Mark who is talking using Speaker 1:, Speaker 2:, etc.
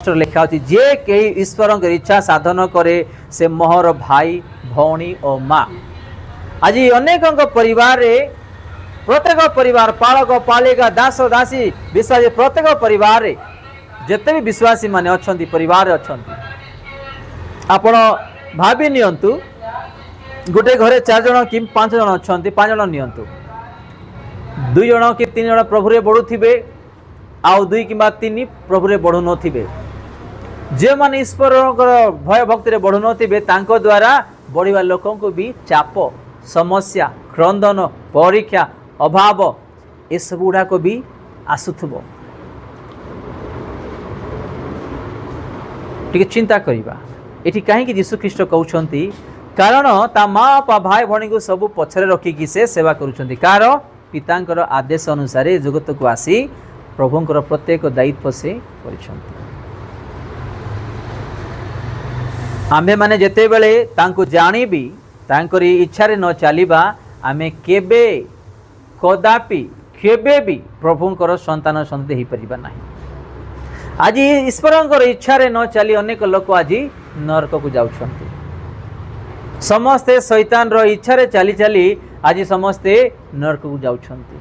Speaker 1: शास्त्र लिखा होती जे कई ईश्वर इच्छा साधन करे से मोहर भाई भौणी और माँ। आज अनेक परिवार रे प्रत्येक परिवार पालक पालिका दास दासी विश्वासी प्रत्येक परिवार रे जिते भी विश्वासी माने अच्छी परिवार अच्छा आपण भावी नियंतु गोटे घरे 4 जन कि 5 जन अच्छा 5 जन नियंतु 2 जन कि 3 जन प्रभुरे बढ़ुथिबे आउ 2 कि 3 प्रभुरे बढ़ु नथिबे। जे माने ईश्वर भय भक्ति रे बढ़ु नथिबे तांको द्वारा बढ़िवा लोकों को भी चाप समस्या क्रंदन परीक्षा अभाव ये सब गुड़ा को भी आसुथबो। टिके चिंता करिबा एठी कहीं यीशु ख्रीष्ट कहउछंती कारण ता माँ पा भाई भणी को सब पछरे रखिकी से सेवा करुछंती कार पितांकर आदेश अनुसार जगत को आसी प्रभुंकर प्रत्येक दायित्व से करिछंती। आम्भे माने जेते बेले तांको जानिबी तांकरी इच्छा रे न चलिबा आमे केबे कदापि केबे भी प्रभुंकर संतान संतति हो परिबा नाही। आज ईश्वरंकर इच्छा रे न चली अनेक लोक आज नरक को जाउछंती। समस्ते शैतान रो इच्छा रे चली चली आज समस्ते नरक को जाउछंती।